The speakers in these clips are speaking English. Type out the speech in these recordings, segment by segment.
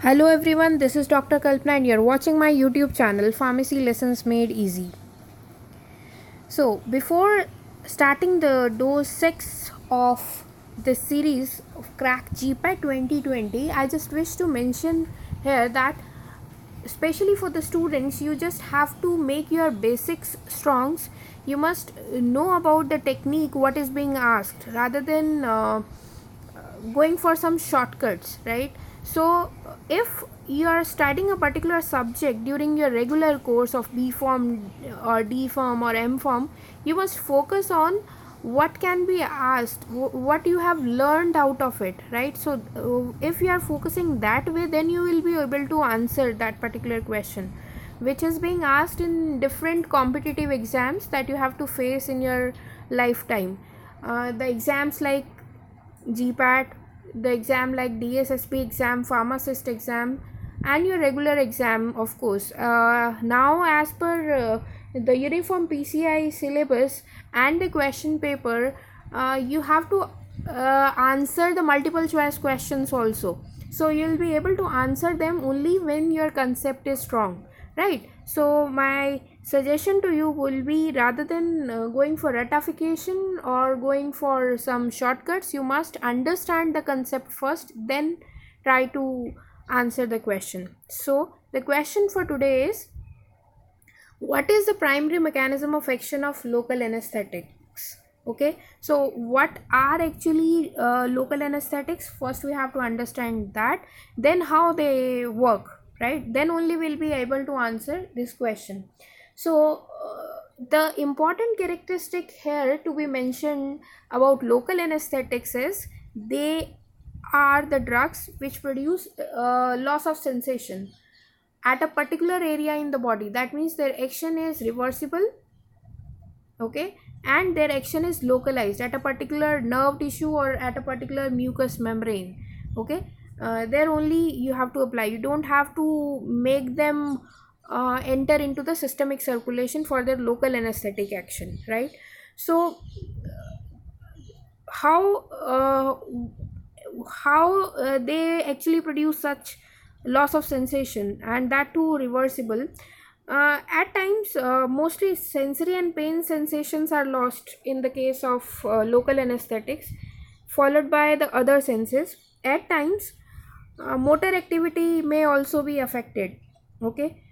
Hello everyone, this is Dr. Kalpana and you're watching my YouTube channel Pharmacy Lessons Made Easy. So, before starting the dose 6 of the series of Crack GPAT 2020, I just wish to mention here that especially for the students, you just have to make your basics strongs. You must know about the technique, what is being asked, rather than going for some shortcuts, right? So if you are studying a particular subject during your regular course of B form or D form or M form, you must focus on what can be asked, what you have learned out of it, right? So if you are focusing that way, then you will be able to answer that particular question which is being asked in different competitive exams that you have to face in your lifetime. The exams like GPAT, the exam like DSSP exam, pharmacist exam, and your regular exam, of course. Now, as per the uniform PCI syllabus and the question paper, you have to answer the multiple choice questions also. So, you'll be able to answer them only when your concept is strong, right? So my suggestion to you will be, rather than going for ratification or going for some shortcuts, you must understand the concept first, then try to answer the question. So the question for today is, what is the primary mechanism of action of local anesthetics? Okay, so what are actually local anesthetics? First we have to understand that, then how they work, right? Then only we'll be able to answer this question. So the important characteristic here to be mentioned about local anesthetics is, they are the drugs which produce loss of sensation at a particular area in the body. That means their action is reversible, okay, and their action is localized at a particular nerve tissue or at a particular mucous membrane, okay. There only you have to apply, you don't have to make them enter into the systemic circulation for their local anesthetic action, right? So how they actually produce such loss of sensation, and that too reversible. At times, mostly sensory and pain sensations are lost in the case of local anesthetics, followed by the other senses. At times, motor activity may also be affected, okay.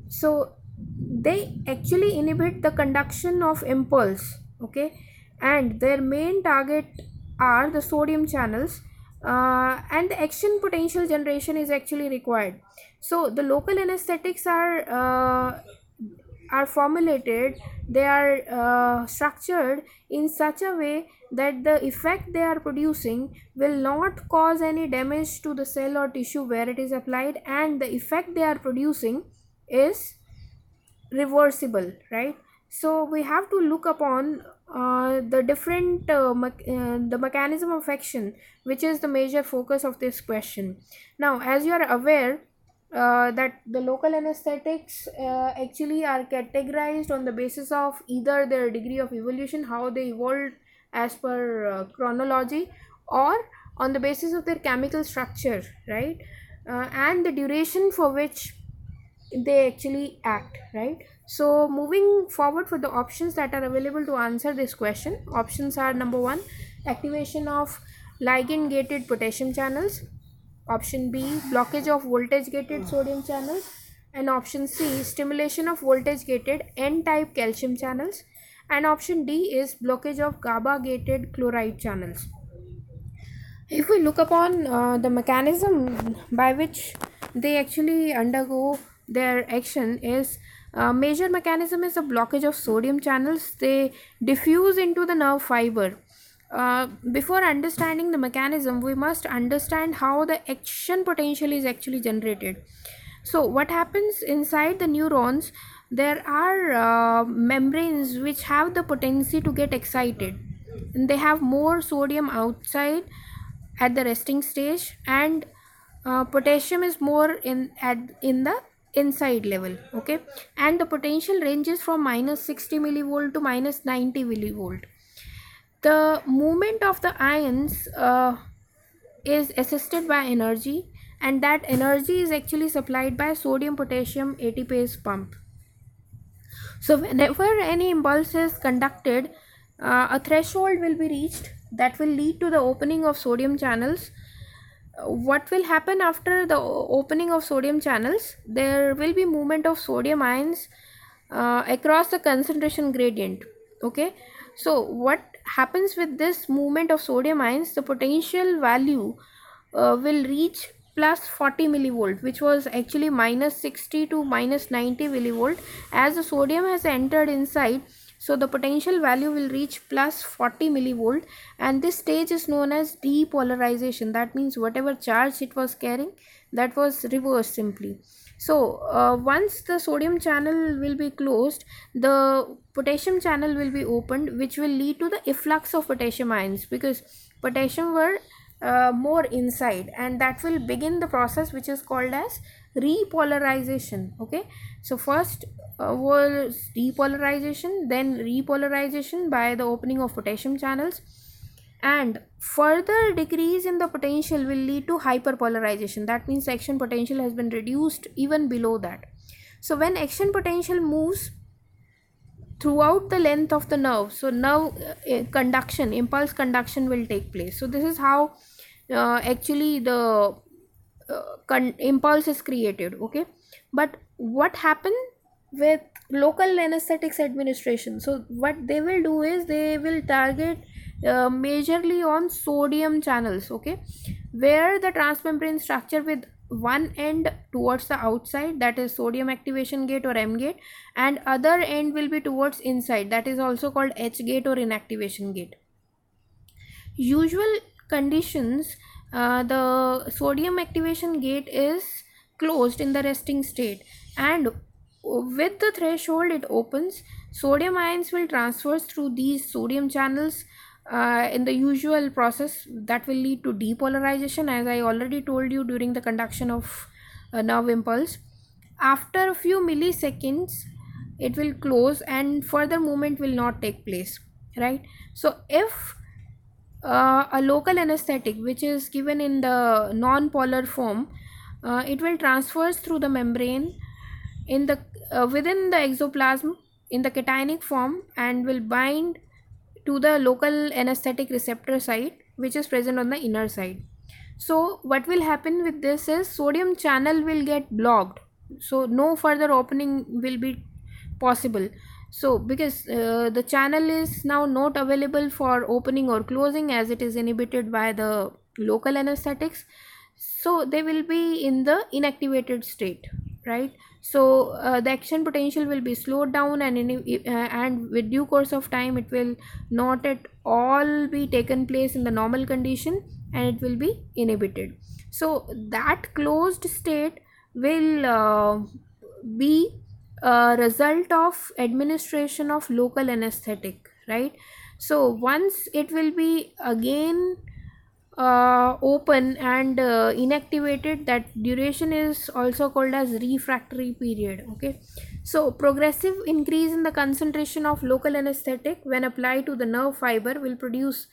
So they actually inhibit the conduction of impulse, okay, and their main target are the sodium channels, and the action potential generation is actually required. So the local anesthetics are formulated, they are structured in such a way that the effect they are producing will not cause any damage to the cell or tissue where it is applied, and the effect they are producing is reversible, right? So we have to look upon the different the mechanism of action, which is the major focus of this question. Now, as you are aware, that the local anesthetics actually are categorized on the basis of either their degree of evolution, how they evolved as per chronology, or on the basis of their chemical structure, right? And the duration for which they actually act, right? So moving forward, for the options that are available to answer this question, options are: number 1, activation of ligand gated potassium channels; option B, blockage of voltage gated sodium channels; and option C, stimulation of voltage gated n type calcium channels; and option D is blockage of GABA gated chloride channels. If we look upon the mechanism by which they actually undergo their action, is major mechanism is a blockage of sodium channels. They diffuse into the nerve fiber. Before understanding the mechanism, we must understand how the action potential is actually generated. So what happens inside the neurons, there are membranes which have the potency to get excited, and they have more sodium outside at the resting stage, and potassium is more in the inside level, okay. And the potential ranges from minus 60 millivolt to minus 90 millivolt. The movement of the ions is assisted by energy, and that energy is actually supplied by sodium potassium ATPase pump. So whenever any impulse is conducted, a threshold will be reached that will lead to the opening of sodium channels. What will happen after the opening of sodium channels? There will be movement of sodium ions across the concentration gradient. Okay, so what happens with this movement of sodium ions? The potential value will reach plus 40 millivolt, which was actually minus 60 to minus 90 millivolt. As the sodium has entered inside, so the potential value will reach plus 40 millivolt, and this stage is known as depolarization. That means whatever charge it was carrying, that was reversed simply. So once the sodium channel will be closed, the potassium channel will be opened, which will lead to the efflux of potassium ions, because potassium were more inside, and that will begin the process which is called as repolarization. Okay, so first was depolarization, then repolarization by the opening of potassium channels, and further decrease in the potential will lead to hyperpolarization. That means action potential has been reduced even below that. So when action potential moves throughout the length of the nerve, so nerve conduction, impulse conduction will take place. So this is how actually the impulse is created. Okay, but what happened with local anesthetics administration? So what they will do is they will target majorly on sodium channels. Okay, where the transmembrane structure with one end towards the outside, that is sodium activation gate or M gate, and other end will be towards inside, that is also called H gate or inactivation gate. Usual conditions, the sodium activation gate is closed in the resting state, and with the threshold it opens. Sodium ions will transfer through these sodium channels in the usual process that will lead to depolarization, as I already told you during the conduction of a nerve impulse. After a few milliseconds it will close and further movement will not take place, right? So if a local anesthetic which is given in the non-polar form, it will transverse through the membrane in the within the exoplasm in the cationic form, and will bind to the local anesthetic receptor site which is present on the inner side. So what will happen with this is sodium channel will get blocked, so no further opening will be possible. So because the channel is now not available for opening or closing, as it is inhibited by the local anesthetics, so they will be in the inactivated state, right? So the action potential will be slowed down, and with due course of time it will not at all be taken place in the normal condition, and it will be inhibited. So that closed state will be a result of administration of local anesthetic, right? So once it will be again open and inactivated, that duration is also called as refractory period. Okay, so progressive increase in the concentration of local anesthetic when applied to the nerve fiber will produce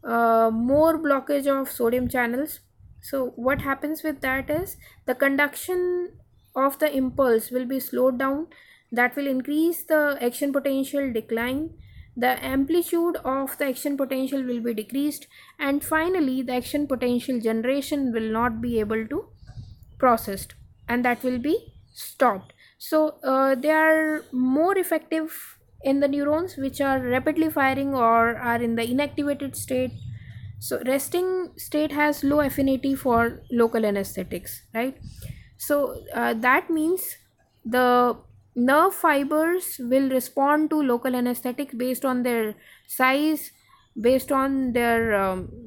more blockage of sodium channels. So what happens with that is the conduction of the impulse will be slowed down, that will increase the action potential decline, the amplitude of the action potential will be decreased, and finally the action potential generation will not be able to processed, and that will be stopped. So they are more effective in the neurons which are rapidly firing or are in the inactivated state. So resting state has low affinity for local anesthetics, right? So that means the nerve fibers will respond to local anesthetics based on their size, based on their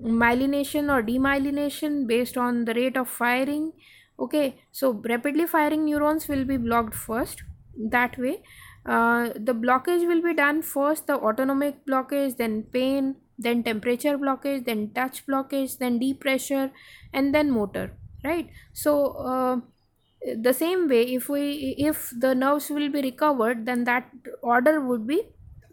myelination or demyelination, based on the rate of firing. Okay, so rapidly firing neurons will be blocked first. That way the blockage will be done first, the autonomic blockage, then pain, then temperature blockage, then touch blockage, then deep pressure, and then motor, right? So the same way, if the nerves will be recovered, then that order would be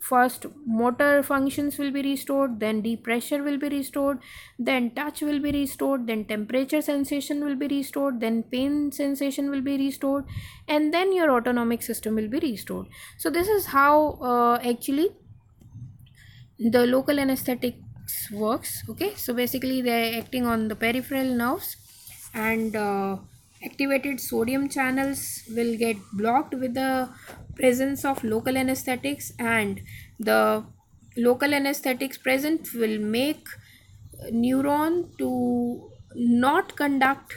first motor functions will be restored, then deep pressure will be restored, then touch will be restored, then temperature sensation will be restored, then pain sensation will be restored, and then your autonomic system will be restored. So this is how actually the local anesthetics works. Okay, so basically they're acting on the peripheral nerves, and activated sodium channels will get blocked with the presence of local anesthetics, and the local anesthetics present will make neuron to not conduct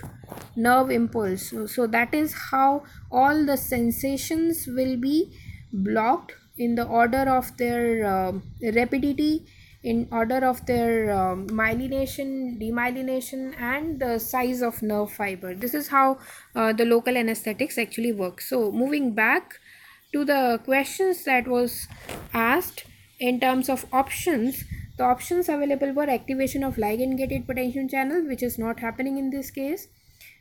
nerve impulse. So that is how all the sensations will be blocked in the order of their rapidity, in order of their myelination, demyelination, and the size of nerve fiber. This is how the local anesthetics actually work. So moving back to the questions that was asked in terms of options, the options available were activation of ligand gated potential channel, which is not happening in this case.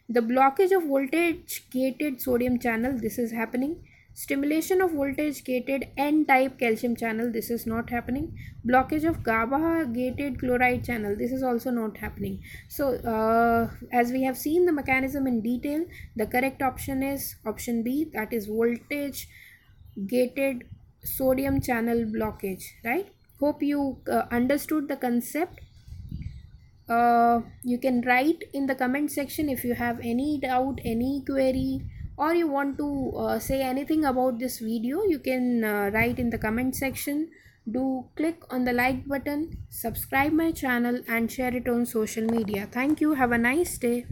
The blockage of voltage gated sodium channel, this is happening. Stimulation of voltage gated N type calcium channel, this is not happening. Blockage of GABA gated chloride channel, this is also not happening. So as we have seen the mechanism in detail, the correct option is option B, that is voltage gated sodium channel blockage, right? Hope you understood the concept. You can write in the comment section if you have any doubt, any query, or you want to say anything about this video. You can write in the comment section. Do click on the like button, subscribe my channel, and share it on social media. Thank you. Have a nice day.